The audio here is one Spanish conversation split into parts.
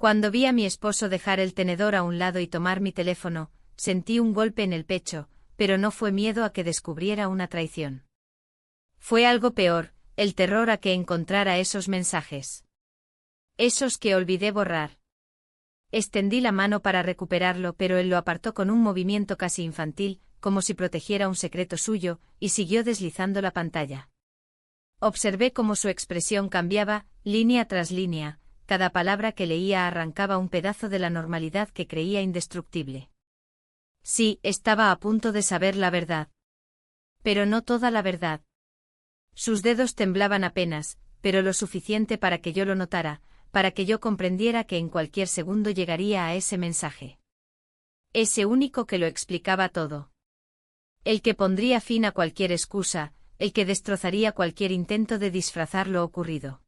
Cuando vi a mi esposo dejar el tenedor a un lado y tomar mi teléfono, sentí un golpe en el pecho, pero no fue miedo a que descubriera una traición. Fue algo peor, el terror a que encontrara esos mensajes. Esos que olvidé borrar. Extendí la mano para recuperarlo, pero él lo apartó con un movimiento casi infantil, como si protegiera un secreto suyo, y siguió deslizando la pantalla. Observé cómo su expresión cambiaba, línea tras línea, cada palabra que leía arrancaba un pedazo de la normalidad que creía indestructible. Sí, estaba a punto de saber la verdad. Pero no toda la verdad. Sus dedos temblaban apenas, pero lo suficiente para que yo lo notara, para que yo comprendiera que en cualquier segundo llegaría a ese mensaje. Ese único que lo explicaba todo. El que pondría fin a cualquier excusa, el que destrozaría cualquier intento de disfrazar lo ocurrido.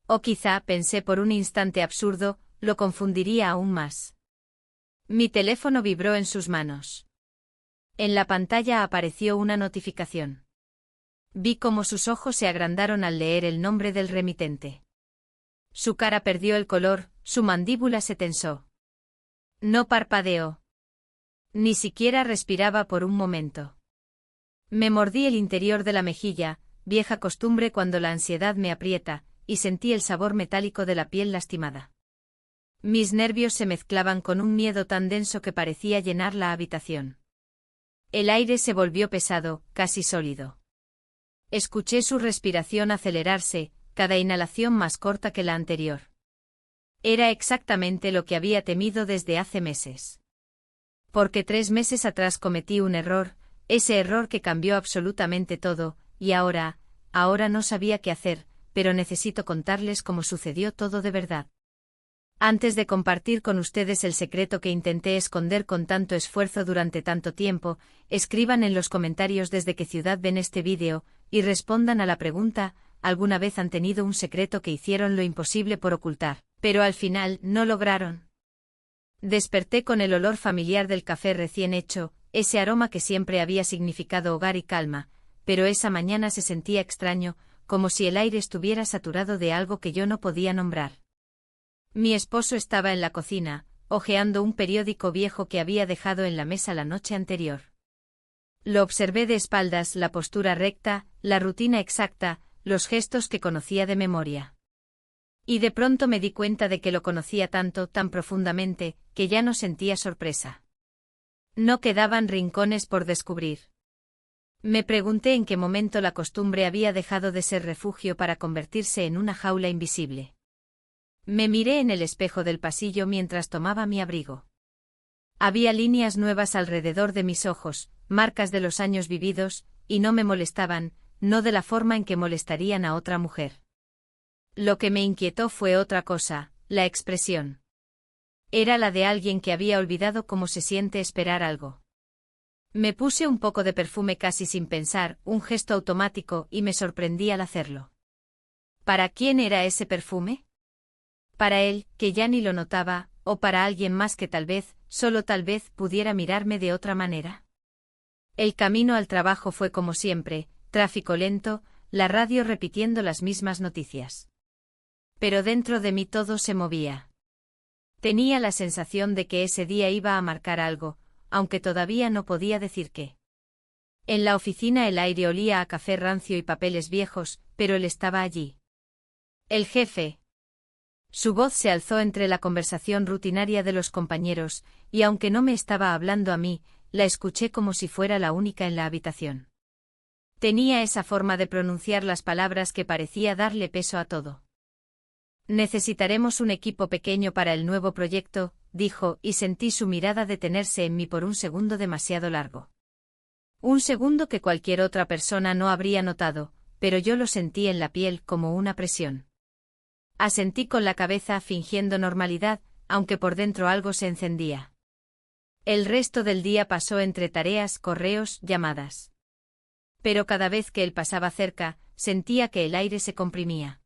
O quizá, pensé por un instante absurdo, lo confundiría aún más. Mi teléfono vibró en sus manos. En la pantalla apareció una notificación. Vi cómo sus ojos se agrandaron al leer el nombre del remitente. Su cara perdió el color, su mandíbula se tensó. No parpadeó. Ni siquiera respiraba por un momento. Me mordí el interior de la mejilla, vieja costumbre cuando la ansiedad me aprieta, y sentí el sabor metálico de la piel lastimada. Mis nervios se mezclaban con un miedo tan denso que parecía llenar la habitación. El aire se volvió pesado, casi sólido. Escuché su respiración acelerarse, cada inhalación más corta que la anterior. Era exactamente lo que había temido desde hace meses. Porque 3 meses atrás cometí un error, ese error que cambió absolutamente todo, y ahora no sabía qué hacer, pero necesito contarles cómo sucedió todo de verdad. Antes de compartir con ustedes el secreto que intenté esconder con tanto esfuerzo durante tanto tiempo, escriban en los comentarios desde qué ciudad ven este vídeo, y respondan a la pregunta, ¿alguna vez han tenido un secreto que hicieron lo imposible por ocultar, pero al final no lograron? Desperté con el olor familiar del café recién hecho, ese aroma que siempre había significado hogar y calma, pero esa mañana se sentía extraño, como si el aire estuviera saturado de algo que yo no podía nombrar. Mi esposo estaba en la cocina, hojeando un periódico viejo que había dejado en la mesa la noche anterior. Lo observé de espaldas, la postura recta, la rutina exacta, los gestos que conocía de memoria. Y de pronto me di cuenta de que lo conocía tanto, tan profundamente, que ya no sentía sorpresa. No quedaban rincones por descubrir. Me pregunté en qué momento la costumbre había dejado de ser refugio para convertirse en una jaula invisible. Me miré en el espejo del pasillo mientras tomaba mi abrigo. Había líneas nuevas alrededor de mis ojos, marcas de los años vividos, y no me molestaban, no de la forma en que molestarían a otra mujer. Lo que me inquietó fue otra cosa, la expresión. Era la de alguien que había olvidado cómo se siente esperar algo. Me puse un poco de perfume casi sin pensar, un gesto automático, y me sorprendí al hacerlo. ¿Para quién era ese perfume? ¿Para él, que ya ni lo notaba, o para alguien más que tal vez, solo tal vez, pudiera mirarme de otra manera? El camino al trabajo fue como siempre, tráfico lento, la radio repitiendo las mismas noticias. Pero dentro de mí todo se movía. Tenía la sensación de que ese día iba a marcar algo, aunque todavía no podía decir qué. En la oficina el aire olía a café rancio y papeles viejos, pero él estaba allí. El jefe. Su voz se alzó entre la conversación rutinaria de los compañeros, y aunque no me estaba hablando a mí, la escuché como si fuera la única en la habitación. Tenía esa forma de pronunciar las palabras que parecía darle peso a todo. Necesitaremos un equipo pequeño para el nuevo proyecto, dijo, y sentí su mirada detenerse en mí por un segundo demasiado largo. Un segundo que cualquier otra persona no habría notado, pero yo lo sentí en la piel como una presión. Asentí con la cabeza fingiendo normalidad, aunque por dentro algo se encendía. El resto del día pasó entre tareas, correos, llamadas. Pero cada vez que él pasaba cerca, sentía que el aire se comprimía.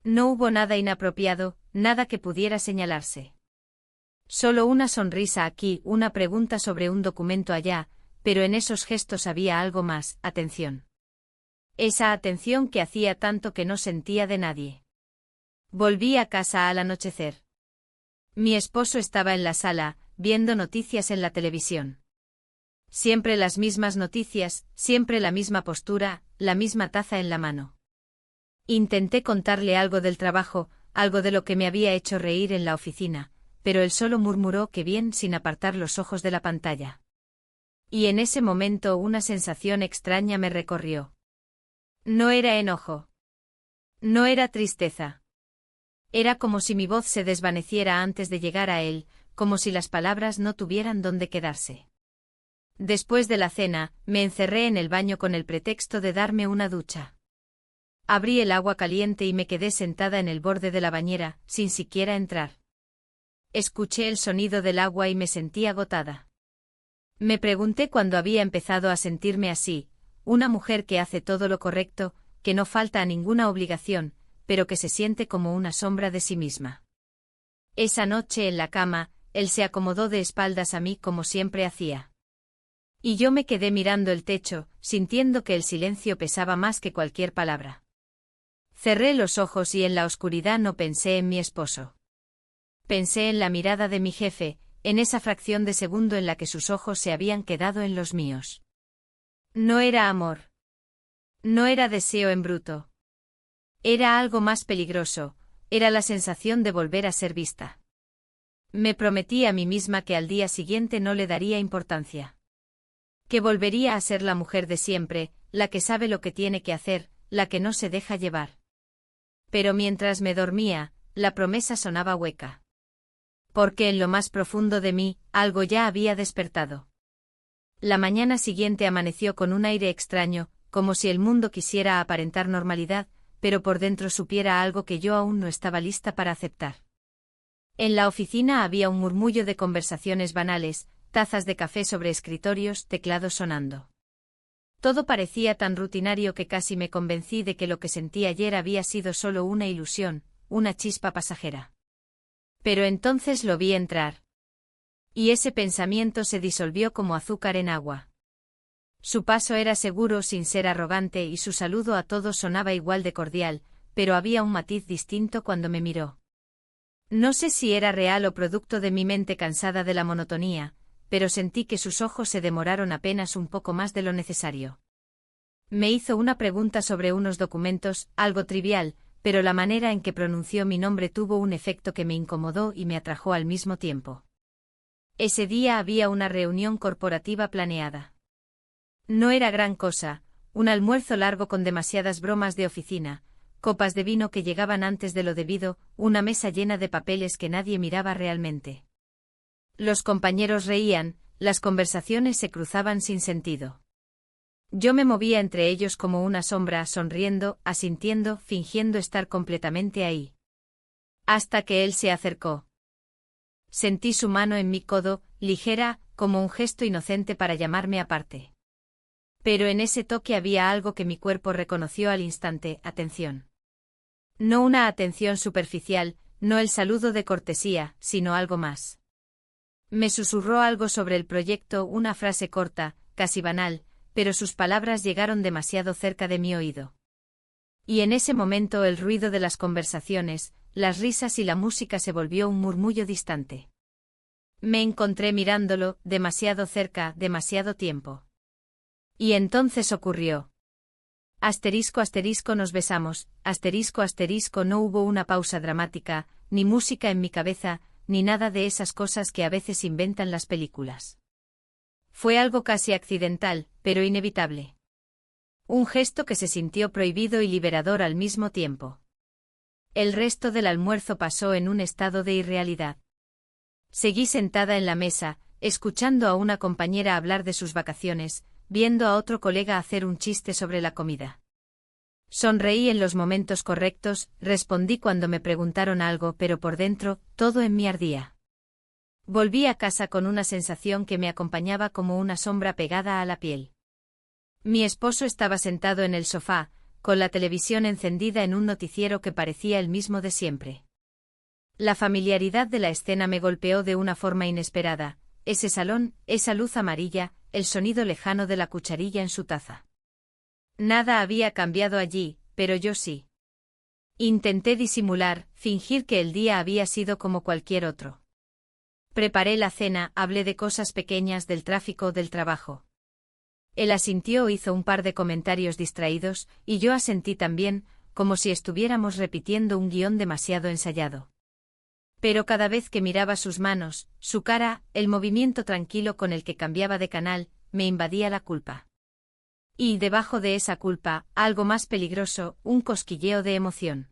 No hubo nada inapropiado, nada que pudiera señalarse. Solo una sonrisa aquí, una pregunta sobre un documento allá, pero en esos gestos había algo más, atención. Esa atención que hacía tanto que no sentía de nadie. Volví a casa al anochecer. Mi esposo estaba en la sala, viendo noticias en la televisión. Siempre las mismas noticias, siempre la misma postura, la misma taza en la mano. Intenté contarle algo del trabajo, algo de lo que me había hecho reír en la oficina, pero él solo murmuró que bien sin apartar los ojos de la pantalla. Y en ese momento una sensación extraña me recorrió. No era enojo. No era tristeza. Era como si mi voz se desvaneciera antes de llegar a él, como si las palabras no tuvieran dónde quedarse. Después de la cena, me encerré en el baño con el pretexto de darme una ducha. Abrí el agua caliente y me quedé sentada en el borde de la bañera, sin siquiera entrar. Escuché el sonido del agua y me sentí agotada. Me pregunté cuándo había empezado a sentirme así, una mujer que hace todo lo correcto, que no falta a ninguna obligación, pero que se siente como una sombra de sí misma. Esa noche en la cama, él se acomodó de espaldas a mí como siempre hacía. Y yo me quedé mirando el techo, sintiendo que el silencio pesaba más que cualquier palabra. Cerré los ojos y en la oscuridad no pensé en mi esposo. Pensé en la mirada de mi jefe, en esa fracción de segundo en la que sus ojos se habían quedado en los míos. No era amor. No era deseo en bruto. Era algo más peligroso, era la sensación de volver a ser vista. Me prometí a mí misma que al día siguiente no le daría importancia. Que volvería a ser la mujer de siempre, la que sabe lo que tiene que hacer, la que no se deja llevar. Pero mientras me dormía, la promesa sonaba hueca. Porque en lo más profundo de mí, algo ya había despertado. La mañana siguiente amaneció con un aire extraño, como si el mundo quisiera aparentar normalidad, pero por dentro supiera algo que yo aún no estaba lista para aceptar. En la oficina había un murmullo de conversaciones banales, tazas de café sobre escritorios, teclados sonando. Todo parecía tan rutinario que casi me convencí de que lo que sentí ayer había sido solo una ilusión, una chispa pasajera. Pero entonces lo vi entrar. Y ese pensamiento se disolvió como azúcar en agua. Su paso era seguro sin ser arrogante y su saludo a todos sonaba igual de cordial, pero había un matiz distinto cuando me miró. No sé si era real o producto de mi mente cansada de la monotonía, pero sentí que sus ojos se demoraron apenas un poco más de lo necesario. Me hizo una pregunta sobre unos documentos, algo trivial, pero la manera en que pronunció mi nombre tuvo un efecto que me incomodó y me atrajo al mismo tiempo. Ese día había una reunión corporativa planeada. No era gran cosa, un almuerzo largo con demasiadas bromas de oficina, copas de vino que llegaban antes de lo debido, una mesa llena de papeles que nadie miraba realmente. Los compañeros reían, las conversaciones se cruzaban sin sentido. Yo me movía entre ellos como una sombra, sonriendo, asintiendo, fingiendo estar completamente ahí. Hasta que él se acercó. Sentí su mano en mi codo, ligera, como un gesto inocente para llamarme aparte. Pero en ese toque había algo que mi cuerpo reconoció al instante, atención. No una atención superficial, no el saludo de cortesía, sino algo más. Me susurró algo sobre el proyecto, una frase corta, casi banal, pero sus palabras llegaron demasiado cerca de mi oído. Y en ese momento el ruido de las conversaciones, las risas y la música se volvió un murmullo distante. Me encontré mirándolo, demasiado cerca, demasiado tiempo. Y entonces ocurrió. Asterisco asterisco nos besamos, asterisco asterisco no hubo una pausa dramática, ni música en mi cabeza, ni nada de esas cosas que a veces inventan las películas. Fue algo casi accidental, pero inevitable. Un gesto que se sintió prohibido y liberador al mismo tiempo. El resto del almuerzo pasó en un estado de irrealidad. Seguí sentada en la mesa, escuchando a una compañera hablar de sus vacaciones, viendo a otro colega hacer un chiste sobre la comida. Sonreí en los momentos correctos, respondí cuando me preguntaron algo, pero por dentro, todo en mí ardía. Volví a casa con una sensación que me acompañaba como una sombra pegada a la piel. Mi esposo estaba sentado en el sofá, con la televisión encendida en un noticiero que parecía el mismo de siempre. La familiaridad de la escena me golpeó de una forma inesperada, ese salón, esa luz amarilla, el sonido lejano de la cucharilla en su taza. Nada había cambiado allí, pero yo sí. Intenté disimular, fingir que el día había sido como cualquier otro. Preparé la cena, hablé de cosas pequeñas, del tráfico, del trabajo. Él asintió, hizo un par de comentarios distraídos, y yo asentí también, como si estuviéramos repitiendo un guión demasiado ensayado. Pero cada vez que miraba sus manos, su cara, el movimiento tranquilo con el que cambiaba de canal, me invadía la culpa. Y debajo de esa culpa, algo más peligroso, un cosquilleo de emoción.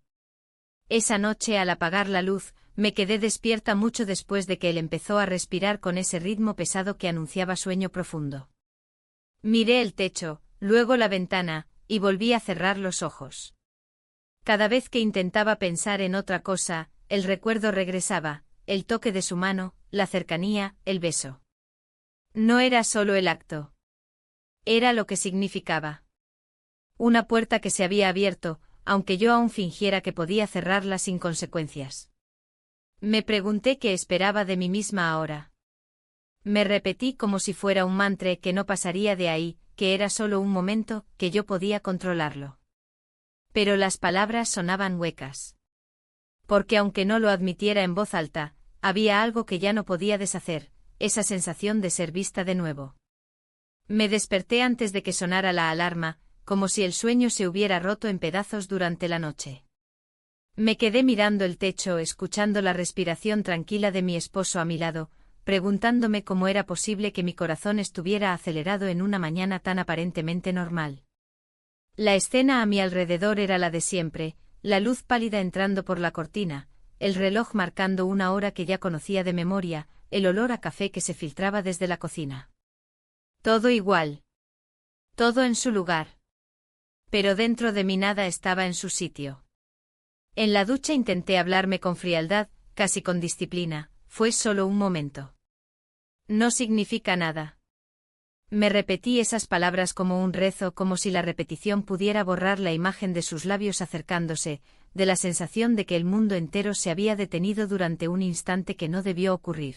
Esa noche, al apagar la luz, me quedé despierta mucho después de que él empezó a respirar con ese ritmo pesado que anunciaba sueño profundo. Miré el techo, luego la ventana, y volví a cerrar los ojos. Cada vez que intentaba pensar en otra cosa, el recuerdo regresaba, el toque de su mano, la cercanía, el beso. No era solo el acto. Era lo que significaba. Una puerta que se había abierto, aunque yo aún fingiera que podía cerrarla sin consecuencias. Me pregunté qué esperaba de mí misma ahora. Me repetí como si fuera un mantra que no pasaría de ahí, que era solo un momento, que yo podía controlarlo. Pero las palabras sonaban huecas. Porque aunque no lo admitiera en voz alta, había algo que ya no podía deshacer, esa sensación de ser vista de nuevo. Me desperté antes de que sonara la alarma, como si el sueño se hubiera roto en pedazos durante la noche. Me quedé mirando el techo, escuchando la respiración tranquila de mi esposo a mi lado, preguntándome cómo era posible que mi corazón estuviera acelerado en una mañana tan aparentemente normal. La escena a mi alrededor era la de siempre, la luz pálida entrando por la cortina, el reloj marcando una hora que ya conocía de memoria, el olor a café que se filtraba desde la cocina. Todo igual. Todo en su lugar. Pero dentro de mí nada estaba en su sitio. En la ducha intenté hablarme con frialdad, casi con disciplina, fue solo un momento. No significa nada. Me repetí esas palabras como un rezo, como si la repetición pudiera borrar la imagen de sus labios acercándose, de la sensación de que el mundo entero se había detenido durante un instante que no debió ocurrir.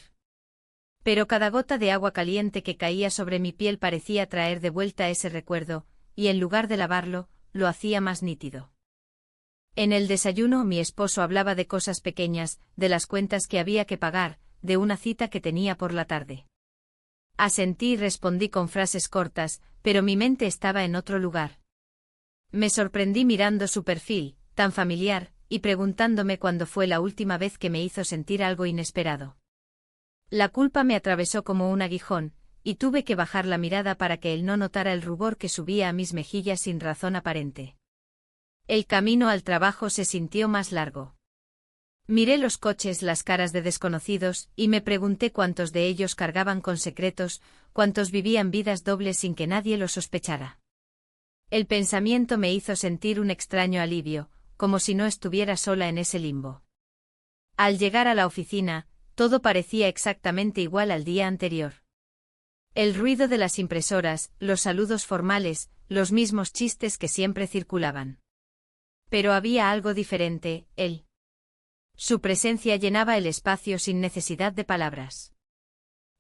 Pero cada gota de agua caliente que caía sobre mi piel parecía traer de vuelta ese recuerdo, y en lugar de lavarlo, lo hacía más nítido. En el desayuno mi esposo hablaba de cosas pequeñas, de las cuentas que había que pagar, de una cita que tenía por la tarde. Asentí y respondí con frases cortas, pero mi mente estaba en otro lugar. Me sorprendí mirando su perfil, tan familiar, y preguntándome cuándo fue la última vez que me hizo sentir algo inesperado. La culpa me atravesó como un aguijón, y tuve que bajar la mirada para que él no notara el rubor que subía a mis mejillas sin razón aparente. El camino al trabajo se sintió más largo. Miré los coches, las caras de desconocidos, y me pregunté cuántos de ellos cargaban con secretos, cuántos vivían vidas dobles sin que nadie lo sospechara. El pensamiento me hizo sentir un extraño alivio, como si no estuviera sola en ese limbo. Al llegar a la oficina, todo parecía exactamente igual al día anterior. El ruido de las impresoras, los saludos formales, los mismos chistes que siempre circulaban. Pero había algo diferente, él. Su presencia llenaba el espacio sin necesidad de palabras.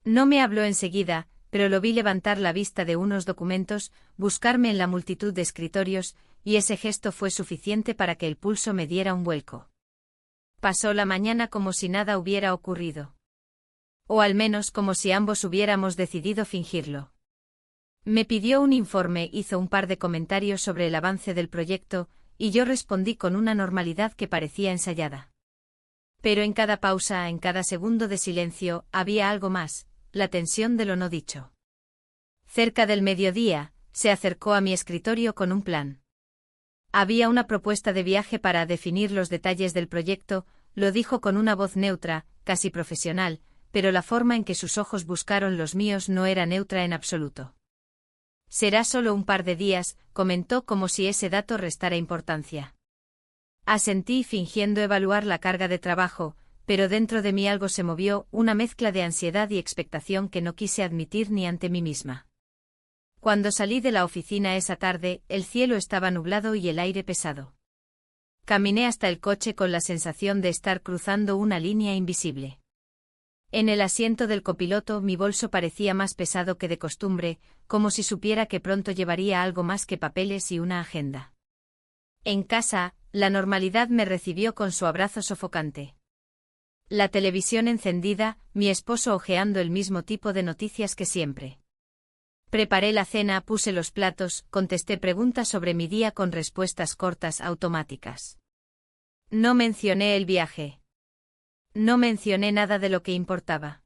No me habló enseguida, pero lo vi levantar la vista de unos documentos, buscarme en la multitud de escritorios, y ese gesto fue suficiente para que el pulso me diera un vuelco. Pasó la mañana como si nada hubiera ocurrido. O al menos como si ambos hubiéramos decidido fingirlo. Me pidió un informe, hizo un par de comentarios sobre el avance del proyecto, y yo respondí con una normalidad que parecía ensayada. Pero en cada pausa, en cada segundo de silencio, había algo más, la tensión de lo no dicho. Cerca del mediodía, se acercó a mi escritorio con un plan. Había una propuesta de viaje para definir los detalles del proyecto, lo dijo con una voz neutra, casi profesional, pero la forma en que sus ojos buscaron los míos no era neutra en absoluto. Será solo un par de días, comentó como si ese dato restara importancia. Asentí fingiendo evaluar la carga de trabajo, pero dentro de mí algo se movió, una mezcla de ansiedad y expectación que no quise admitir ni ante mí misma. Cuando salí de la oficina esa tarde, el cielo estaba nublado y el aire pesado. Caminé hasta el coche con la sensación de estar cruzando una línea invisible. En el asiento del copiloto mi bolso parecía más pesado que de costumbre, como si supiera que pronto llevaría algo más que papeles y una agenda. En casa, la normalidad me recibió con su abrazo sofocante. La televisión encendida, mi esposo hojeando el mismo tipo de noticias que siempre. Preparé la cena, puse los platos, contesté preguntas sobre mi día con respuestas cortas automáticas. No mencioné el viaje. No mencioné nada de lo que importaba.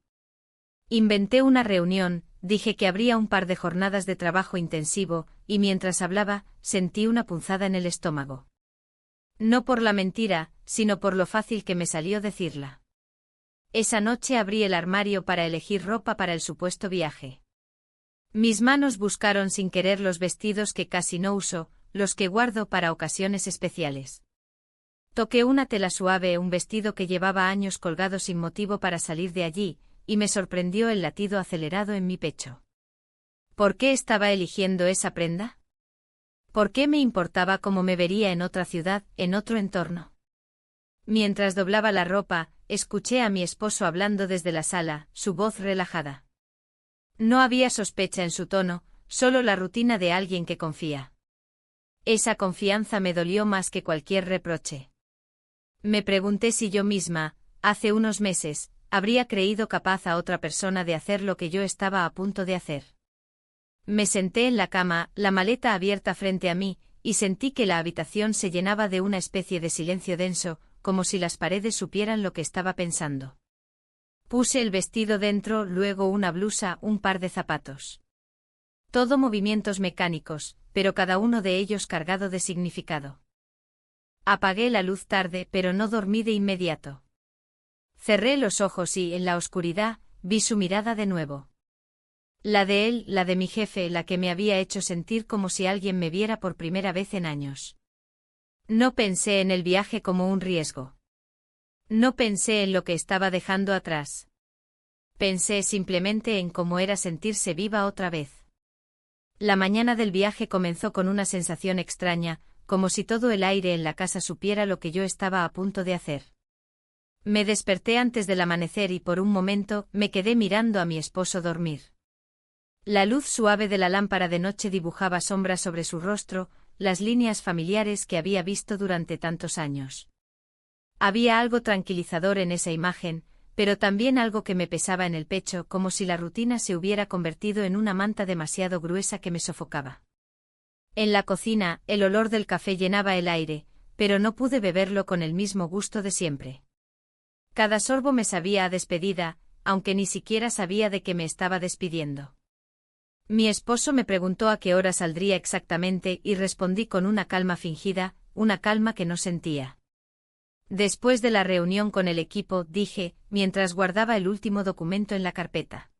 Inventé una reunión, dije que habría un par de jornadas de trabajo intensivo, y mientras hablaba, sentí una punzada en el estómago. No por la mentira, sino por lo fácil que me salió decirla. Esa noche abrí el armario para elegir ropa para el supuesto viaje. Mis manos buscaron sin querer los vestidos que casi no uso, los que guardo para ocasiones especiales. Toqué una tela suave, un vestido que llevaba años colgado sin motivo para salir de allí, y me sorprendió el latido acelerado en mi pecho. ¿Por qué estaba eligiendo esa prenda? ¿Por qué me importaba cómo me vería en otra ciudad, en otro entorno? Mientras doblaba la ropa, escuché a mi esposo hablando desde la sala, su voz relajada. No había sospecha en su tono, solo la rutina de alguien que confía. Esa confianza me dolió más que cualquier reproche. Me pregunté si yo misma, hace unos meses, habría creído capaz a otra persona de hacer lo que yo estaba a punto de hacer. Me senté en la cama, la maleta abierta frente a mí, y sentí que la habitación se llenaba de una especie de silencio denso, como si las paredes supieran lo que estaba pensando. Puse el vestido dentro, luego una blusa, un par de zapatos. Todo movimientos mecánicos, pero cada uno de ellos cargado de significado. Apagué la luz tarde, pero no dormí de inmediato. Cerré los ojos y, en la oscuridad, vi su mirada de nuevo. La de él, la de mi jefe, la que me había hecho sentir como si alguien me viera por primera vez en años. No pensé en el viaje como un riesgo. No pensé en lo que estaba dejando atrás. Pensé simplemente en cómo era sentirse viva otra vez. La mañana del viaje comenzó con una sensación extraña, como si todo el aire en la casa supiera lo que yo estaba a punto de hacer. Me desperté antes del amanecer y por un momento me quedé mirando a mi esposo dormir. La luz suave de la lámpara de noche dibujaba sombras sobre su rostro, las líneas familiares que había visto durante tantos años. Había algo tranquilizador en esa imagen, pero también algo que me pesaba en el pecho, como si la rutina se hubiera convertido en una manta demasiado gruesa que me sofocaba. En la cocina, el olor del café llenaba el aire, pero no pude beberlo con el mismo gusto de siempre. Cada sorbo me sabía a despedida, aunque ni siquiera sabía de qué me estaba despidiendo. Mi esposo me preguntó a qué hora saldría exactamente y respondí con una calma fingida, una calma que no sentía. Después de la reunión con el equipo, dije, mientras guardaba el último documento en la carpeta.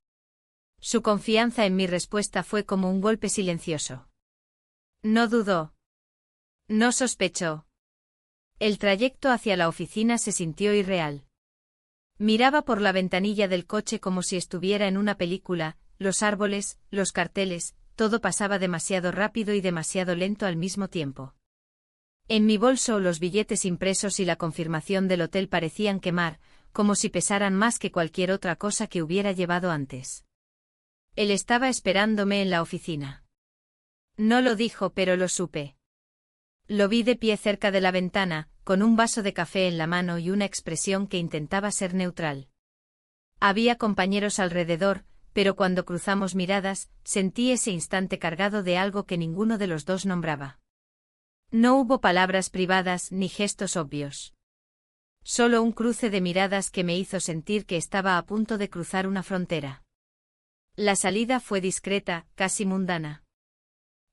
Su confianza en mi respuesta fue como un golpe silencioso. No dudó. No sospechó. El trayecto hacia la oficina se sintió irreal. Miraba por la ventanilla del coche como si estuviera en una película, los árboles, los carteles, todo pasaba demasiado rápido y demasiado lento al mismo tiempo. En mi bolso los billetes impresos y la confirmación del hotel parecían quemar, como si pesaran más que cualquier otra cosa que hubiera llevado antes. Él estaba esperándome en la oficina. No lo dijo, pero lo supe. Lo vi de pie cerca de la ventana, con un vaso de café en la mano y una expresión que intentaba ser neutral. Había compañeros alrededor, pero cuando cruzamos miradas, sentí ese instante cargado de algo que ninguno de los dos nombraba. No hubo palabras privadas ni gestos obvios. Solo un cruce de miradas que me hizo sentir que estaba a punto de cruzar una frontera. La salida fue discreta, casi mundana.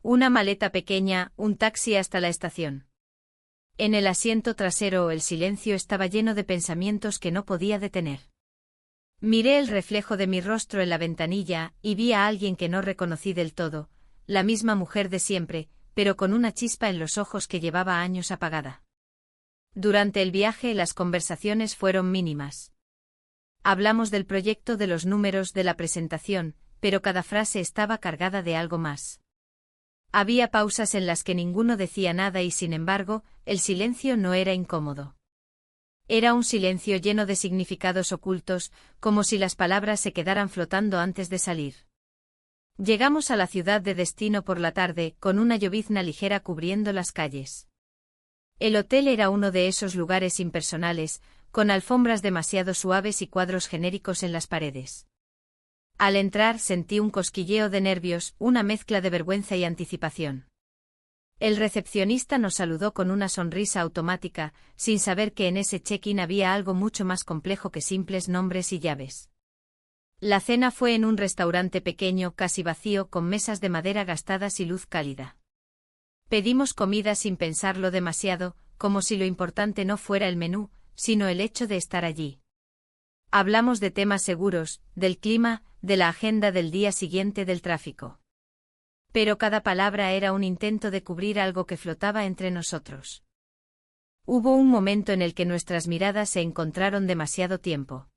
Una maleta pequeña, un taxi hasta la estación. En el asiento trasero el silencio estaba lleno de pensamientos que no podía detener. Miré el reflejo de mi rostro en la ventanilla y vi a alguien que no reconocí del todo, la misma mujer de siempre, pero con una chispa en los ojos que llevaba años apagada. Durante el viaje las conversaciones fueron mínimas. Hablamos del proyecto, de los números, de la presentación, pero cada frase estaba cargada de algo más. Había pausas en las que ninguno decía nada y sin embargo, el silencio no era incómodo. Era un silencio lleno de significados ocultos, como si las palabras se quedaran flotando antes de salir. Llegamos a la ciudad de destino por la tarde, con una llovizna ligera cubriendo las calles. El hotel era uno de esos lugares impersonales, con alfombras demasiado suaves y cuadros genéricos en las paredes. Al entrar sentí un cosquilleo de nervios, una mezcla de vergüenza y anticipación. El recepcionista nos saludó con una sonrisa automática, sin saber que en ese check-in había algo mucho más complejo que simples nombres y llaves. La cena fue en un restaurante pequeño, casi vacío, con mesas de madera gastadas y luz cálida. Pedimos comida sin pensarlo demasiado, como si lo importante no fuera el menú, sino el hecho de estar allí. Hablamos de temas seguros, del clima, de la agenda del día siguiente, del tráfico. Pero cada palabra era un intento de cubrir algo que flotaba entre nosotros. Hubo un momento en el que nuestras miradas se encontraron demasiado tiempo.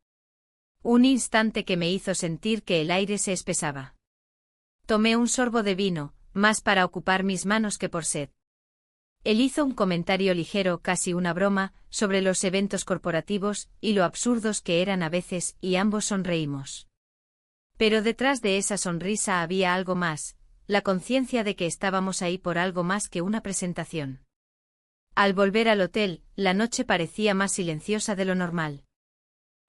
Un instante que me hizo sentir que el aire se espesaba. Tomé un sorbo de vino, más para ocupar mis manos que por sed. Él hizo un comentario ligero, casi una broma, sobre los eventos corporativos y lo absurdos que eran a veces, y ambos sonreímos. Pero detrás de esa sonrisa había algo más, la conciencia de que estábamos ahí por algo más que una presentación. Al volver al hotel, la noche parecía más silenciosa de lo normal.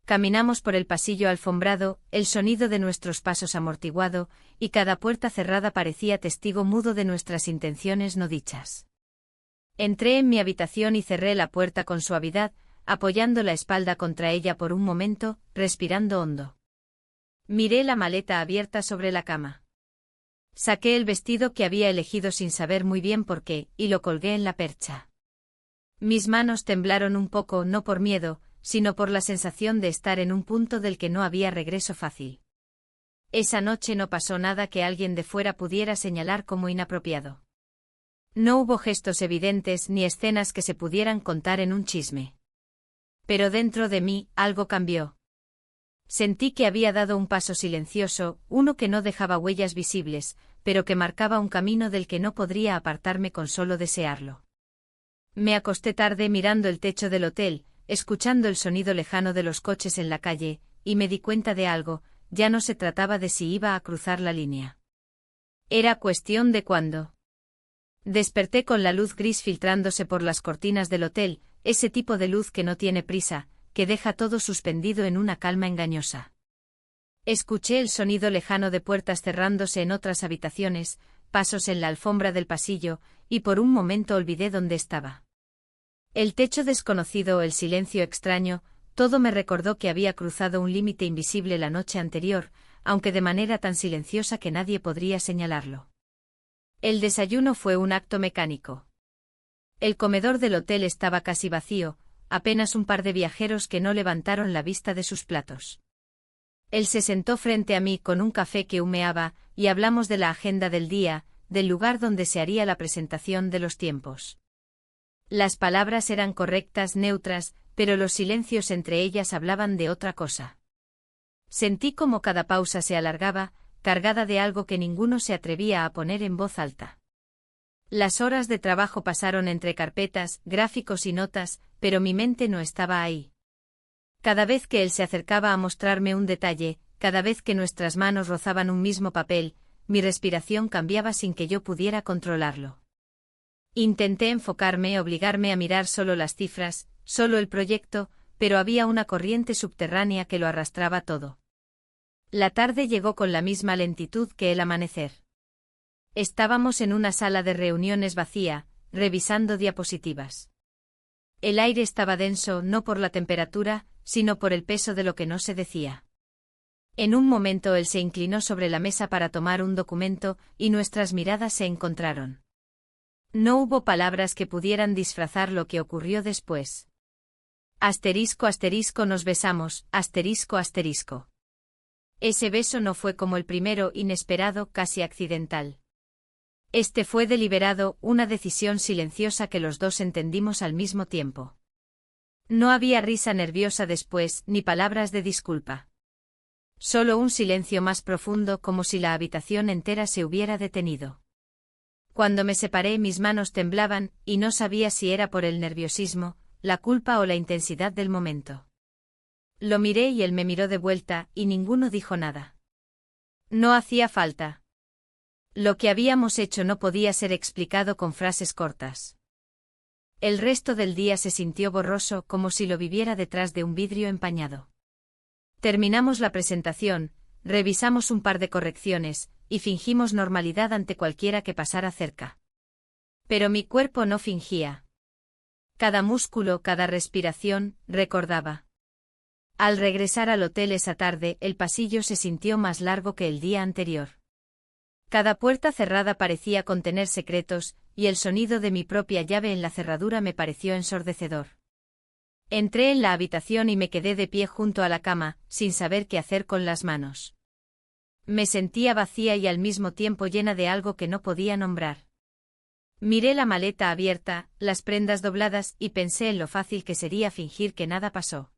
Caminamos por el pasillo alfombrado, el sonido de nuestros pasos amortiguado, y cada puerta cerrada parecía testigo mudo de nuestras intenciones no dichas. Entré en mi habitación y cerré la puerta con suavidad, apoyando la espalda contra ella por un momento, respirando hondo. Miré la maleta abierta sobre la cama. Saqué el vestido que había elegido sin saber muy bien por qué, y lo colgué en la percha. Mis manos temblaron un poco, no por miedo, sino por la sensación de estar en un punto del que no había regreso fácil. Esa noche no pasó nada que alguien de fuera pudiera señalar como inapropiado. No hubo gestos evidentes ni escenas que se pudieran contar en un chisme. Pero dentro de mí, algo cambió. Sentí que había dado un paso silencioso, uno que no dejaba huellas visibles, pero que marcaba un camino del que no podría apartarme con solo desearlo. Me acosté tarde mirando el techo del hotel, escuchando el sonido lejano de los coches en la calle, y me di cuenta de algo, ya no se trataba de si iba a cruzar la línea. Era cuestión de cuándo. Desperté con la luz gris filtrándose por las cortinas del hotel, ese tipo de luz que no tiene prisa, que deja todo suspendido en una calma engañosa. Escuché el sonido lejano de puertas cerrándose en otras habitaciones, pasos en la alfombra del pasillo, y por un momento olvidé dónde estaba. El techo desconocido, el silencio extraño, todo me recordó que había cruzado un límite invisible la noche anterior, aunque de manera tan silenciosa que nadie podría señalarlo. El desayuno fue un acto mecánico. El comedor del hotel estaba casi vacío, apenas un par de viajeros que no levantaron la vista de sus platos. Él se sentó frente a mí con un café que humeaba, y hablamos de la agenda del día, del lugar donde se haría la presentación de los tiempos. Las palabras eran correctas, neutras, pero los silencios entre ellas hablaban de otra cosa. Sentí como cada pausa se alargaba, cargada de algo que ninguno se atrevía a poner en voz alta. Las horas de trabajo pasaron entre carpetas, gráficos y notas, pero mi mente no estaba ahí. Cada vez que él se acercaba a mostrarme un detalle, cada vez que nuestras manos rozaban un mismo papel, mi respiración cambiaba sin que yo pudiera controlarlo. Intenté enfocarme, obligarme a mirar solo las cifras, solo el proyecto, pero había una corriente subterránea que lo arrastraba todo. La tarde llegó con la misma lentitud que el amanecer. Estábamos en una sala de reuniones vacía, revisando diapositivas. El aire estaba denso no por la temperatura, sino por el peso de lo que no se decía. En un momento él se inclinó sobre la mesa para tomar un documento, y nuestras miradas se encontraron. No hubo palabras que pudieran disfrazar lo que ocurrió después. Asterisco asterisco nos besamos, asterisco asterisco. Ese beso no fue como el primero, inesperado, casi accidental. Este fue deliberado, una decisión silenciosa que los dos entendimos al mismo tiempo. No había risa nerviosa después, ni palabras de disculpa. Solo un silencio más profundo, como si la habitación entera se hubiera detenido. Cuando me separé, mis manos temblaban, y no sabía si era por el nerviosismo, la culpa o la intensidad del momento. Lo miré y él me miró de vuelta, y ninguno dijo nada. No hacía falta. Lo que habíamos hecho no podía ser explicado con frases cortas. El resto del día se sintió borroso como si lo viviera detrás de un vidrio empañado. Terminamos la presentación, revisamos un par de correcciones, y fingimos normalidad ante cualquiera que pasara cerca. Pero mi cuerpo no fingía. Cada músculo, cada respiración, recordaba. Al regresar al hotel esa tarde, el pasillo se sintió más largo que el día anterior. Cada puerta cerrada parecía contener secretos, y el sonido de mi propia llave en la cerradura me pareció ensordecedor. Entré en la habitación y me quedé de pie junto a la cama, sin saber qué hacer con las manos. Me sentía vacía y al mismo tiempo llena de algo que no podía nombrar. Miré la maleta abierta, las prendas dobladas y pensé en lo fácil que sería fingir que nada pasó.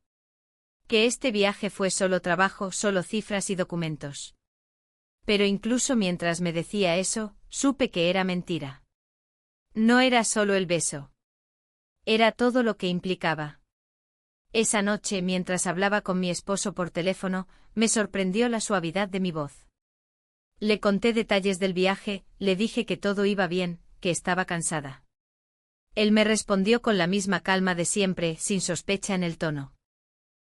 Que este viaje fue solo trabajo, solo cifras y documentos. Pero incluso mientras me decía eso, supe que era mentira. No era solo el beso. Era todo lo que implicaba. Esa noche, mientras hablaba con mi esposo por teléfono, me sorprendió la suavidad de mi voz. Le conté detalles del viaje, le dije que todo iba bien, que estaba cansada. Él me respondió con la misma calma de siempre, sin sospecha en el tono.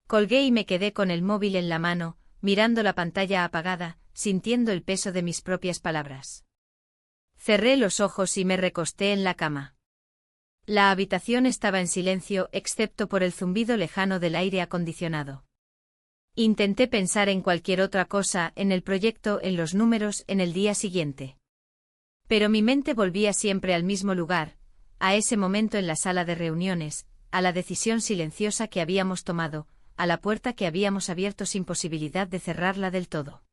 Colgué y me quedé con el móvil en la mano, mirando la pantalla apagada, sintiendo el peso de mis propias palabras. Cerré los ojos y me recosté en la cama. La habitación estaba en silencio, excepto por el zumbido lejano del aire acondicionado. Intenté pensar en cualquier otra cosa, en el proyecto, en los números, en el día siguiente. Pero mi mente volvía siempre al mismo lugar, a ese momento en la sala de reuniones, a la decisión silenciosa que habíamos tomado, a la puerta que habíamos abierto sin posibilidad de cerrarla del todo.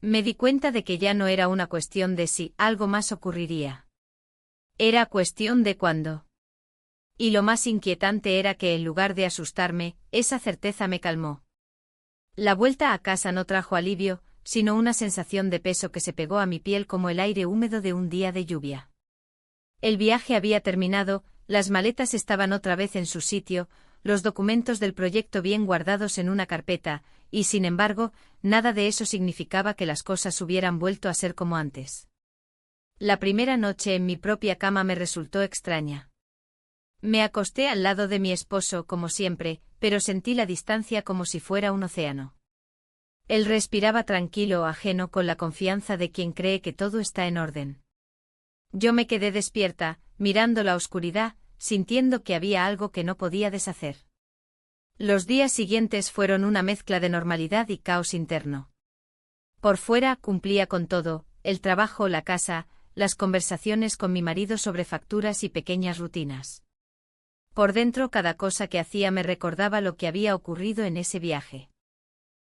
Me di cuenta de que ya no era una cuestión de si algo más ocurriría. Era cuestión de cuándo. Y lo más inquietante era que en lugar de asustarme, esa certeza me calmó. La vuelta a casa no trajo alivio, sino una sensación de peso que se pegó a mi piel como el aire húmedo de un día de lluvia. El viaje había terminado, las maletas estaban otra vez en su sitio, los documentos del proyecto bien guardados en una carpeta, y sin embargo, nada de eso significaba que las cosas hubieran vuelto a ser como antes. La primera noche en mi propia cama me resultó extraña. Me acosté al lado de mi esposo como siempre, pero sentí la distancia como si fuera un océano. Él respiraba tranquilo, ajeno, con la confianza de quien cree que todo está en orden. Yo me quedé despierta, mirando la oscuridad, sintiendo que había algo que no podía deshacer. Los días siguientes fueron una mezcla de normalidad y caos interno. Por fuera cumplía con todo, el trabajo, la casa, las conversaciones con mi marido sobre facturas y pequeñas rutinas. Por dentro cada cosa que hacía me recordaba lo que había ocurrido en ese viaje.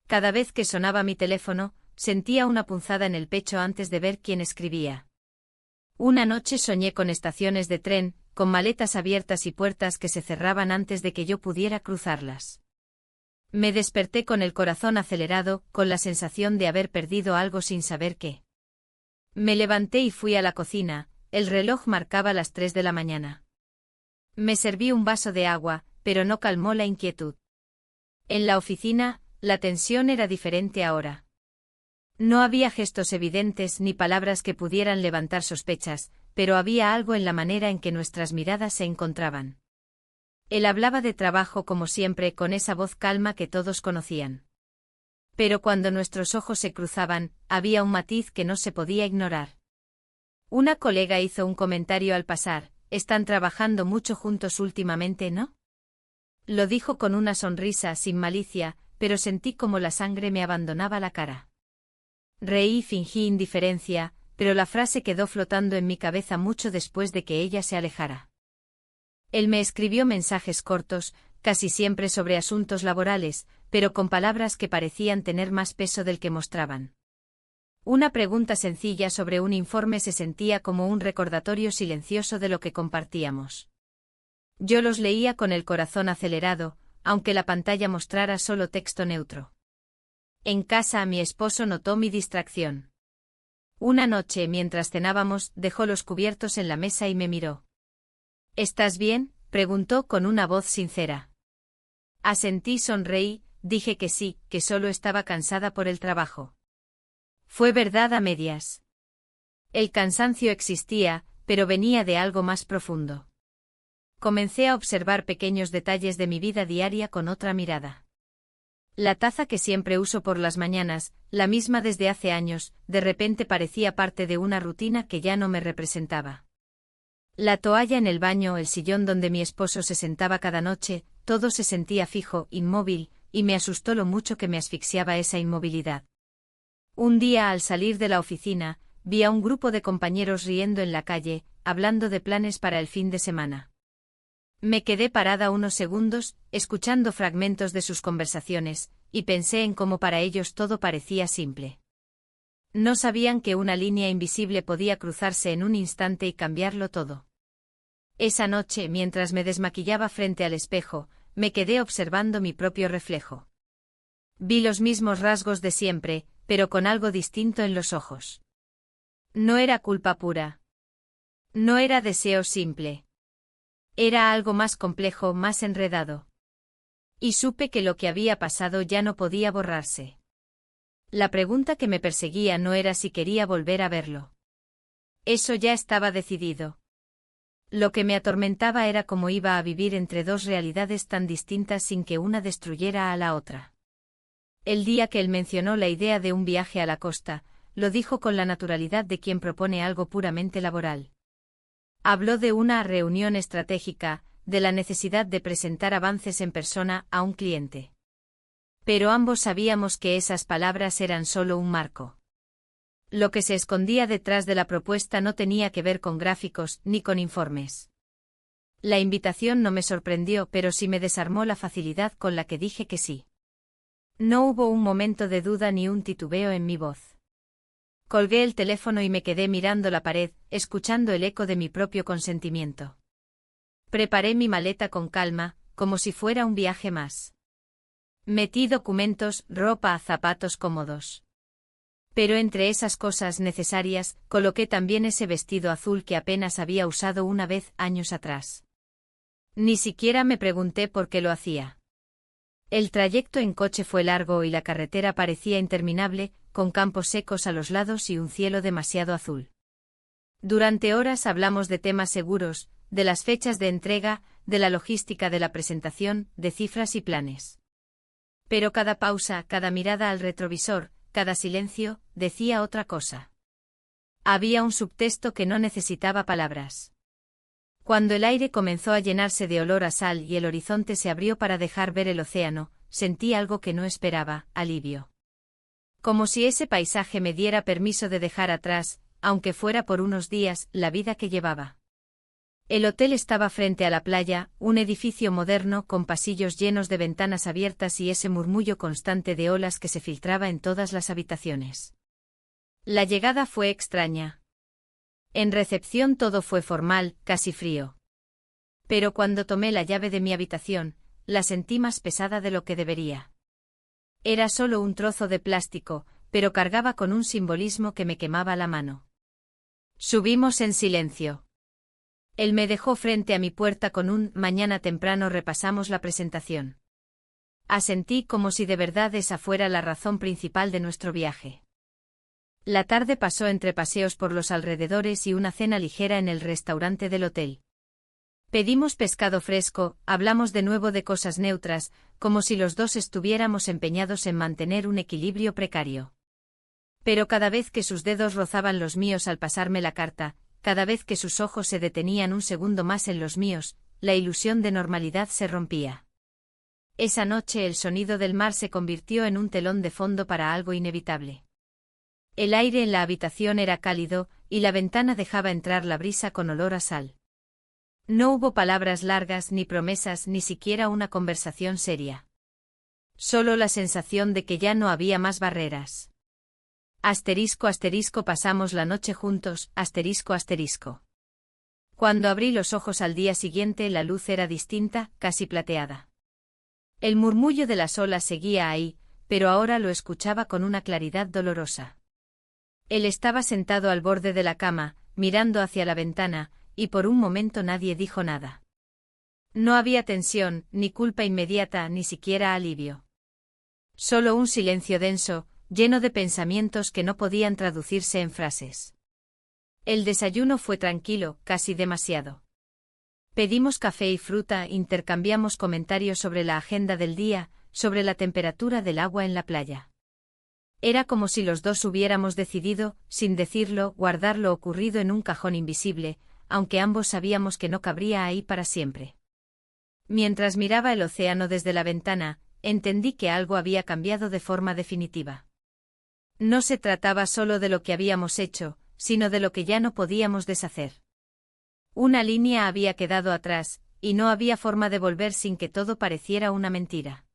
Cada vez que sonaba mi teléfono, sentía una punzada en el pecho antes de ver quién escribía. Una noche soñé con estaciones de tren, con maletas abiertas y puertas que se cerraban antes de que yo pudiera cruzarlas. Me desperté con el corazón acelerado, con la sensación de haber perdido algo sin saber qué. Me levanté y fui a la cocina, el reloj marcaba las 3 de la mañana. Me serví un vaso de agua, pero no calmó la inquietud. En la oficina, la tensión era diferente ahora. No había gestos evidentes ni palabras que pudieran levantar sospechas, pero había algo en la manera en que nuestras miradas se encontraban. Él hablaba de trabajo como siempre con esa voz calma que todos conocían. Pero cuando nuestros ojos se cruzaban, había un matiz que no se podía ignorar. Una colega hizo un comentario al pasar: «Están trabajando mucho juntos últimamente, ¿no?». Lo dijo con una sonrisa sin malicia, pero sentí como la sangre me abandonaba la cara. Reí y fingí indiferencia, pero la frase quedó flotando en mi cabeza mucho después de que ella se alejara. Él me escribió mensajes cortos, casi siempre sobre asuntos laborales, pero con palabras que parecían tener más peso del que mostraban. Una pregunta sencilla sobre un informe se sentía como un recordatorio silencioso de lo que compartíamos. Yo los leía con el corazón acelerado, aunque la pantalla mostrara solo texto neutro. En casa mi esposo notó mi distracción. Una noche mientras cenábamos, dejó los cubiertos en la mesa y me miró. «¿Estás bien?», preguntó con una voz sincera. Asentí, sonreí, dije que sí, que solo estaba cansada por el trabajo. Fue verdad a medias. El cansancio existía, pero venía de algo más profundo. Comencé a observar pequeños detalles de mi vida diaria con otra mirada. La taza que siempre uso por las mañanas, la misma desde hace años, de repente parecía parte de una rutina que ya no me representaba. La toalla en el baño, el sillón donde mi esposo se sentaba cada noche, todo se sentía fijo, inmóvil, y me asustó lo mucho que me asfixiaba esa inmovilidad. Un día al salir de la oficina, vi a un grupo de compañeros riendo en la calle, hablando de planes para el fin de semana. Me quedé parada unos segundos, escuchando fragmentos de sus conversaciones, y pensé en cómo para ellos todo parecía simple. No sabían que una línea invisible podía cruzarse en un instante y cambiarlo todo. Esa noche, mientras me desmaquillaba frente al espejo, me quedé observando mi propio reflejo. Vi los mismos rasgos de siempre, pero con algo distinto en los ojos. No era culpa pura. No era deseo simple. Era algo más complejo, más enredado. Y supe que lo que había pasado ya no podía borrarse. La pregunta que me perseguía no era si quería volver a verlo. Eso ya estaba decidido. Lo que me atormentaba era cómo iba a vivir entre dos realidades tan distintas sin que una destruyera a la otra. El día que él mencionó la idea de un viaje a la costa, lo dijo con la naturalidad de quien propone algo puramente laboral. Habló de una reunión estratégica, de la necesidad de presentar avances en persona a un cliente. Pero ambos sabíamos que esas palabras eran solo un marco. Lo que se escondía detrás de la propuesta no tenía que ver con gráficos ni con informes. La invitación no me sorprendió, pero sí me desarmó la facilidad con la que dije que sí. No hubo un momento de duda ni un titubeo en mi voz. Colgué el teléfono y me quedé mirando la pared, escuchando el eco de mi propio consentimiento. Preparé mi maleta con calma, como si fuera un viaje más. Metí documentos, ropa, zapatos cómodos. Pero entre esas cosas necesarias, coloqué también ese vestido azul que apenas había usado una vez años atrás. Ni siquiera me pregunté por qué lo hacía. El trayecto en coche fue largo y la carretera parecía interminable, con campos secos a los lados y un cielo demasiado azul. Durante horas hablamos de temas seguros, de las fechas de entrega, de la logística de la presentación, de cifras y planes. Pero cada pausa, cada mirada al retrovisor, cada silencio, decía otra cosa. Había un subtexto que no necesitaba palabras. Cuando el aire comenzó a llenarse de olor a sal y el horizonte se abrió para dejar ver el océano, sentí algo que no esperaba, alivio. Como si ese paisaje me diera permiso de dejar atrás, aunque fuera por unos días, la vida que llevaba. El hotel estaba frente a la playa, un edificio moderno con pasillos llenos de ventanas abiertas y ese murmullo constante de olas que se filtraba en todas las habitaciones. La llegada fue extraña. En recepción todo fue formal, casi frío. Pero cuando tomé la llave de mi habitación, la sentí más pesada de lo que debería. Era solo un trozo de plástico, pero cargaba con un simbolismo que me quemaba la mano. Subimos en silencio. Él me dejó frente a mi puerta con un «mañana temprano repasamos la presentación». Asentí como si de verdad esa fuera la razón principal de nuestro viaje. La tarde pasó entre paseos por los alrededores y una cena ligera en el restaurante del hotel. Pedimos pescado fresco, hablamos de nuevo de cosas neutras, como si los dos estuviéramos empeñados en mantener un equilibrio precario. Pero cada vez que sus dedos rozaban los míos al pasarme la carta, cada vez que sus ojos se detenían un segundo más en los míos, la ilusión de normalidad se rompía. Esa noche el sonido del mar se convirtió en un telón de fondo para algo inevitable. El aire en la habitación era cálido, y la ventana dejaba entrar la brisa con olor a sal. No hubo palabras largas ni promesas, ni siquiera una conversación seria. Solo la sensación de que ya no había más barreras. Asterisco asterisco pasamos la noche juntos, asterisco asterisco. Cuando abrí los ojos al día siguiente la luz era distinta, casi plateada. El murmullo de las olas seguía ahí, pero ahora lo escuchaba con una claridad dolorosa. Él estaba sentado al borde de la cama, mirando hacia la ventana, y por un momento nadie dijo nada. No había tensión, ni culpa inmediata, ni siquiera alivio. Solo un silencio denso, lleno de pensamientos que no podían traducirse en frases. El desayuno fue tranquilo, casi demasiado. Pedimos café y fruta, intercambiamos comentarios sobre la agenda del día, sobre la temperatura del agua en la playa. Era como si los dos hubiéramos decidido, sin decirlo, guardar lo ocurrido en un cajón invisible, aunque ambos sabíamos que no cabría ahí para siempre. Mientras miraba el océano desde la ventana, entendí que algo había cambiado de forma definitiva. No se trataba solo de lo que habíamos hecho, sino de lo que ya no podíamos deshacer. Una línea había quedado atrás, y no había forma de volver sin que todo pareciera una mentira.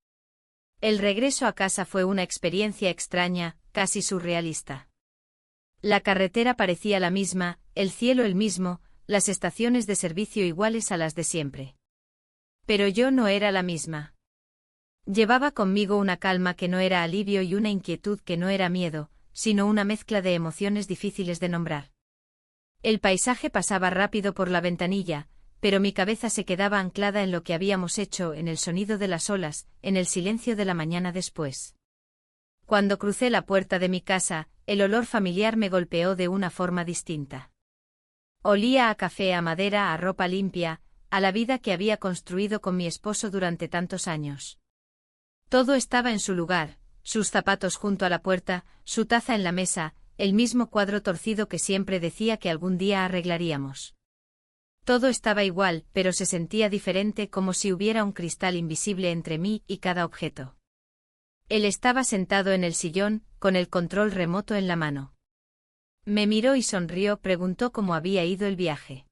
El regreso a casa fue una experiencia extraña, casi surrealista. La carretera parecía la misma, el cielo el mismo, las estaciones de servicio iguales a las de siempre. Pero yo no era la misma. Llevaba conmigo una calma que no era alivio y una inquietud que no era miedo, sino una mezcla de emociones difíciles de nombrar. El paisaje pasaba rápido por la ventanilla, pero mi cabeza se quedaba anclada en lo que habíamos hecho, en el sonido de las olas, en el silencio de la mañana después. Cuando crucé la puerta de mi casa, el olor familiar me golpeó de una forma distinta. Olía a café, a madera, a ropa limpia, a la vida que había construido con mi esposo durante tantos años. Todo estaba en su lugar, sus zapatos junto a la puerta, su taza en la mesa, el mismo cuadro torcido que siempre decía que algún día arreglaríamos. Todo estaba igual, pero se sentía diferente, como si hubiera un cristal invisible entre mí y cada objeto. Él estaba sentado en el sillón, con el control remoto en la mano. Me miró y sonrió, preguntó cómo había ido el viaje.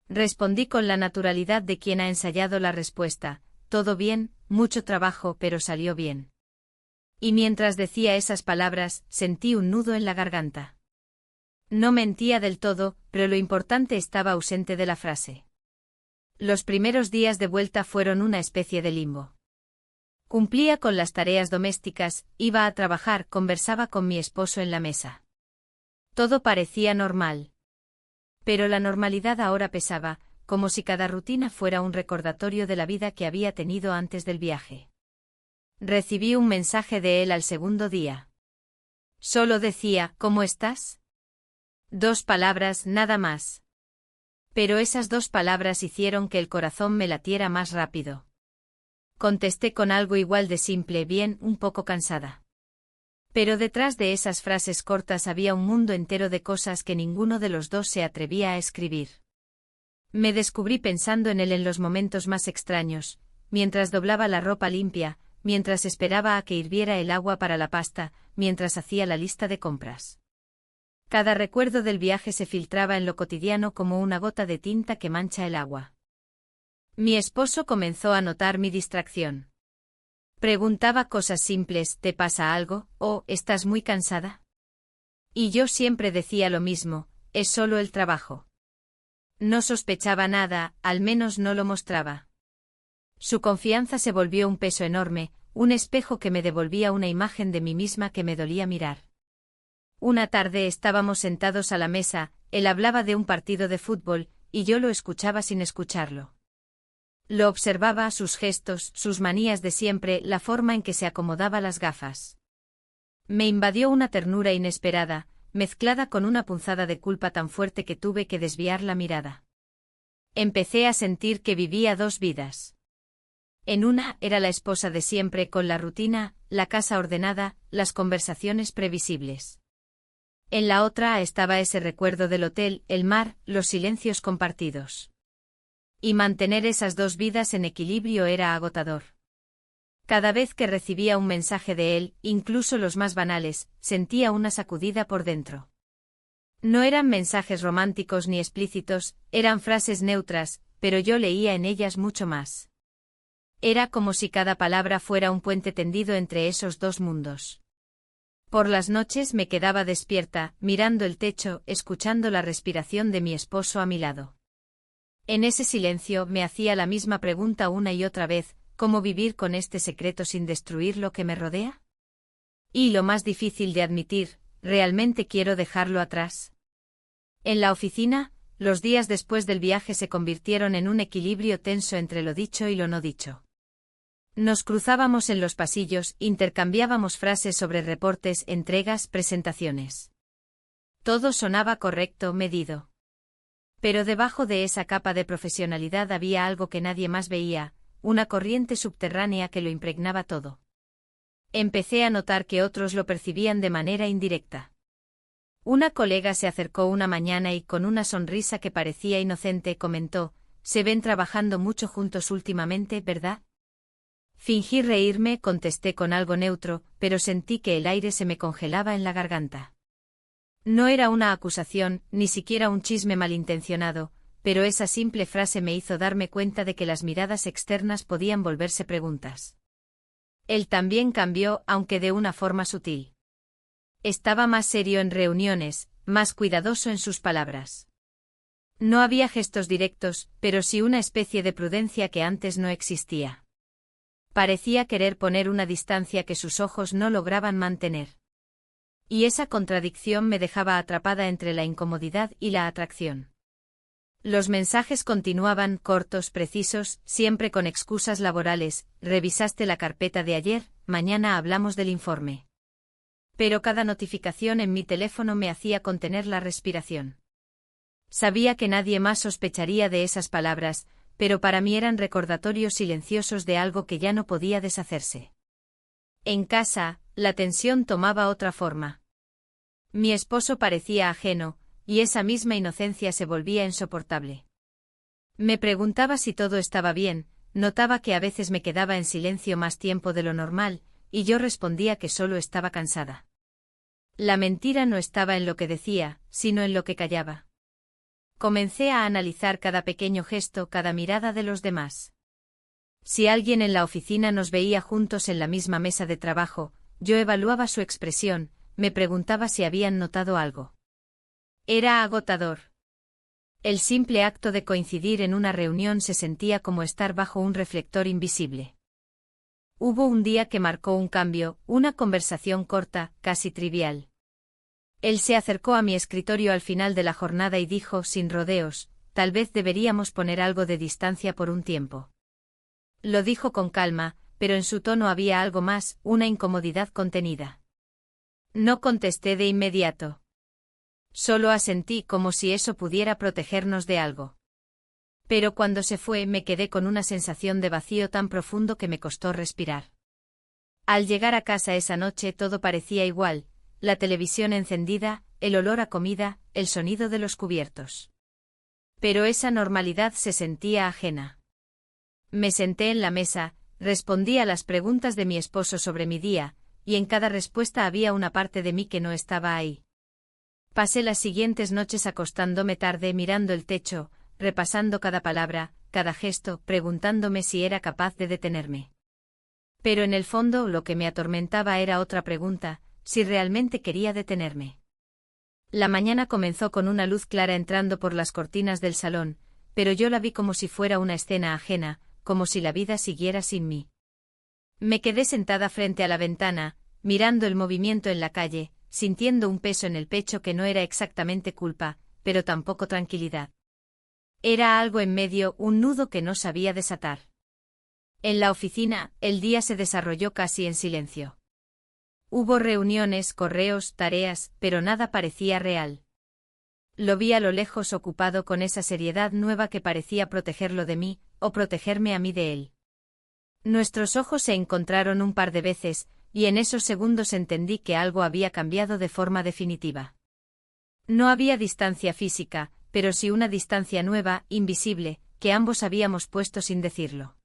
Respondí con la naturalidad de quien ha ensayado la respuesta: todo bien, mucho trabajo, pero salió bien. Y mientras decía esas palabras, sentí un nudo en la garganta. No mentía del todo, pero lo importante estaba ausente de la frase. Los primeros días de vuelta fueron una especie de limbo. Cumplía con las tareas domésticas, iba a trabajar, conversaba con mi esposo en la mesa. Todo parecía normal. Pero la normalidad ahora pesaba, como si cada rutina fuera un recordatorio de la vida que había tenido antes del viaje. Recibí un mensaje de él al segundo día. Solo decía: ¿cómo estás? 2 palabras, nada más. Pero esas 2 palabras hicieron que el corazón me latiera más rápido. Contesté con algo igual de simple: bien, un poco cansada. Pero detrás de esas frases cortas había un mundo entero de cosas que ninguno de los dos se atrevía a escribir. Me descubrí pensando en él en los momentos más extraños, mientras doblaba la ropa limpia, mientras esperaba a que hirviera el agua para la pasta, mientras hacía la lista de compras. Cada recuerdo del viaje se filtraba en lo cotidiano como una gota de tinta que mancha el agua. Mi esposo comenzó a notar mi distracción. Preguntaba cosas simples: ¿te pasa algo? O ¿estás muy cansada? Y yo siempre decía lo mismo: es solo el trabajo. No sospechaba nada, al menos no lo mostraba. Su confianza se volvió un peso enorme, un espejo que me devolvía una imagen de mí misma que me dolía mirar. Una tarde estábamos sentados a la mesa, él hablaba de un partido de fútbol, y yo lo escuchaba sin escucharlo. Lo observaba, sus gestos, sus manías de siempre, la forma en que se acomodaba las gafas. Me invadió una ternura inesperada, mezclada con una punzada de culpa tan fuerte que tuve que desviar la mirada. Empecé a sentir que vivía 2 vidas. En una, era la esposa de siempre, con la rutina, la casa ordenada, las conversaciones previsibles. En la otra estaba ese recuerdo del hotel, el mar, los silencios compartidos. Y mantener esas 2 vidas en equilibrio era agotador. Cada vez que recibía un mensaje de él, incluso los más banales, sentía una sacudida por dentro. No eran mensajes románticos ni explícitos, eran frases neutras, pero yo leía en ellas mucho más. Era como si cada palabra fuera un puente tendido entre esos 2 mundos. Por las noches me quedaba despierta, mirando el techo, escuchando la respiración de mi esposo a mi lado. En ese silencio me hacía la misma pregunta una y otra vez: ¿cómo vivir con este secreto sin destruir lo que me rodea? Y lo más difícil de admitir: ¿realmente quiero dejarlo atrás? En la oficina, los días después del viaje se convirtieron en un equilibrio tenso entre lo dicho y lo no dicho. Nos cruzábamos en los pasillos, intercambiábamos frases sobre reportes, entregas, presentaciones. Todo sonaba correcto, medido. Pero debajo de esa capa de profesionalidad había algo que nadie más veía, una corriente subterránea que lo impregnaba todo. Empecé a notar que otros lo percibían de manera indirecta. Una colega se acercó una mañana y con una sonrisa que parecía inocente comentó: «Se ven trabajando mucho juntos últimamente, ¿verdad?». Fingí reírme, contesté con algo neutro, pero sentí que el aire se me congelaba en la garganta. No era una acusación, ni siquiera un chisme malintencionado, pero esa simple frase me hizo darme cuenta de que las miradas externas podían volverse preguntas. Él también cambió, aunque de una forma sutil. Estaba más serio en reuniones, más cuidadoso en sus palabras. No había gestos directos, pero sí una especie de prudencia que antes no existía. Parecía querer poner una distancia que sus ojos no lograban mantener. Y esa contradicción me dejaba atrapada entre la incomodidad y la atracción. Los mensajes continuaban, cortos, precisos, siempre con excusas laborales: «¿Revisaste la carpeta de ayer? Mañana hablamos del informe». Pero cada notificación en mi teléfono me hacía contener la respiración. Sabía que nadie más sospecharía de esas palabras, pero para mí eran recordatorios silenciosos de algo que ya no podía deshacerse. En casa, la tensión tomaba otra forma. Mi esposo parecía ajeno, y esa misma inocencia se volvía insoportable. Me preguntaba si todo estaba bien, notaba que a veces me quedaba en silencio más tiempo de lo normal, y yo respondía que solo estaba cansada. La mentira no estaba en lo que decía, sino en lo que callaba. Comencé a analizar cada pequeño gesto, cada mirada de los demás. Si alguien en la oficina nos veía juntos en la misma mesa de trabajo, yo evaluaba su expresión, me preguntaba si habían notado algo. Era agotador. El simple acto de coincidir en una reunión se sentía como estar bajo un reflector invisible. Hubo un día que marcó un cambio, una conversación corta, casi trivial. Él se acercó a mi escritorio al final de la jornada y dijo, sin rodeos: «Tal vez deberíamos poner algo de distancia por un tiempo». Lo dijo con calma, pero en su tono había algo más, una incomodidad contenida. No contesté de inmediato. Solo asentí, como si eso pudiera protegernos de algo. Pero cuando se fue me quedé con una sensación de vacío tan profundo que me costó respirar. Al llegar a casa esa noche todo parecía igual: la televisión encendida, el olor a comida, el sonido de los cubiertos. Pero esa normalidad se sentía ajena. Me senté en la mesa, respondí a las preguntas de mi esposo sobre mi día, y en cada respuesta había una parte de mí que no estaba ahí. Pasé las siguientes noches acostándome tarde mirando el techo, repasando cada palabra, cada gesto, preguntándome si era capaz de detenerme. Pero en el fondo lo que me atormentaba era otra pregunta: si realmente quería detenerme. La mañana comenzó con una luz clara entrando por las cortinas del salón, pero yo la vi como si fuera una escena ajena, como si la vida siguiera sin mí. Me quedé sentada frente a la ventana, mirando el movimiento en la calle, sintiendo un peso en el pecho que no era exactamente culpa, pero tampoco tranquilidad. Era algo en medio, un nudo que no sabía desatar. En la oficina, el día se desarrolló casi en silencio. Hubo reuniones, correos, tareas, pero nada parecía real. Lo vi a lo lejos ocupado con esa seriedad nueva que parecía protegerlo de mí, o protegerme a mí de él. Nuestros ojos se encontraron un par de veces, y en esos segundos entendí que algo había cambiado de forma definitiva. No había distancia física, pero sí una distancia nueva, invisible, que ambos habíamos puesto sin decirlo.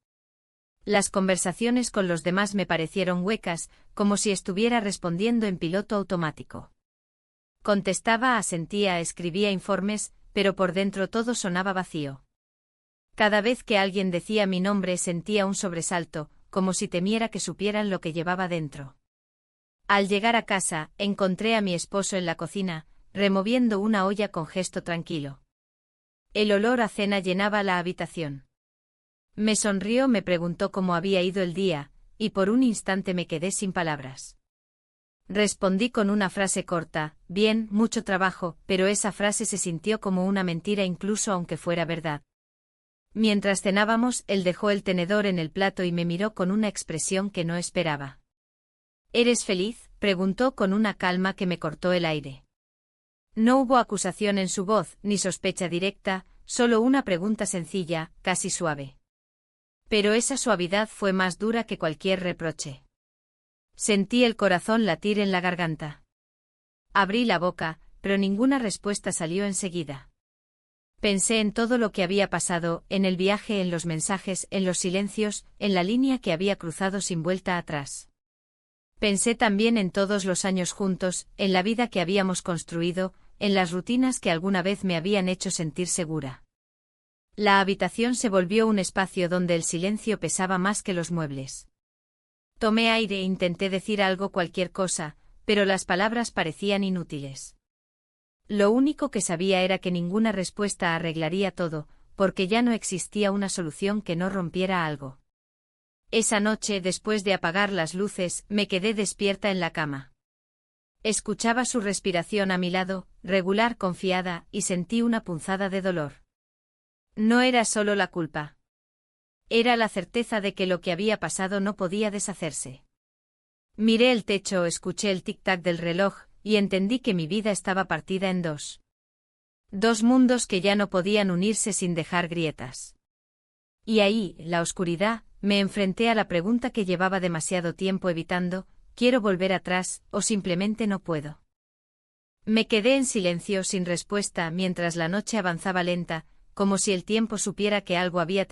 Las conversaciones con los demás me parecieron huecas, como si estuviera respondiendo en piloto automático. Contestaba, asentía, escribía informes, pero por dentro todo sonaba vacío. Cada vez que alguien decía mi nombre sentía un sobresalto, como si temiera que supieran lo que llevaba dentro. Al llegar a casa, encontré a mi esposo en la cocina, removiendo una olla con gesto tranquilo. El olor a cena llenaba la habitación. Me sonrió, me preguntó cómo había ido el día, y por un instante me quedé sin palabras. Respondí con una frase corta: «Bien, mucho trabajo», pero esa frase se sintió como una mentira incluso aunque fuera verdad. Mientras cenábamos, él dejó el tenedor en el plato y me miró con una expresión que no esperaba. «¿Eres feliz?», preguntó con una calma que me cortó el aire. No hubo acusación en su voz, ni sospecha directa, solo una pregunta sencilla, casi suave. Pero esa suavidad fue más dura que cualquier reproche. Sentí el corazón latir en la garganta. Abrí la boca, pero ninguna respuesta salió enseguida. Pensé en todo lo que había pasado, en el viaje, en los mensajes, en los silencios, en la línea que había cruzado sin vuelta atrás. Pensé también en todos los años juntos, en la vida que habíamos construido, en las rutinas que alguna vez me habían hecho sentir segura. La habitación se volvió un espacio donde el silencio pesaba más que los muebles. Tomé aire e intenté decir algo, cualquier cosa, pero las palabras parecían inútiles. Lo único que sabía era que ninguna respuesta arreglaría todo, porque ya no existía una solución que no rompiera algo. Esa noche, después de apagar las luces, me quedé despierta en la cama. Escuchaba su respiración a mi lado, regular, confiada, y sentí una punzada de dolor. No era solo la culpa. Era la certeza de que lo que había pasado no podía deshacerse. Miré el techo, escuché el tic-tac del reloj, y entendí que mi vida estaba partida en dos. Dos mundos que ya no podían unirse sin dejar grietas. Y ahí, la oscuridad, me enfrenté a la pregunta que llevaba demasiado tiempo evitando: ¿quiero volver atrás, o simplemente no puedo? Me quedé en silencio sin respuesta mientras la noche avanzaba lenta, como si el tiempo supiera que algo había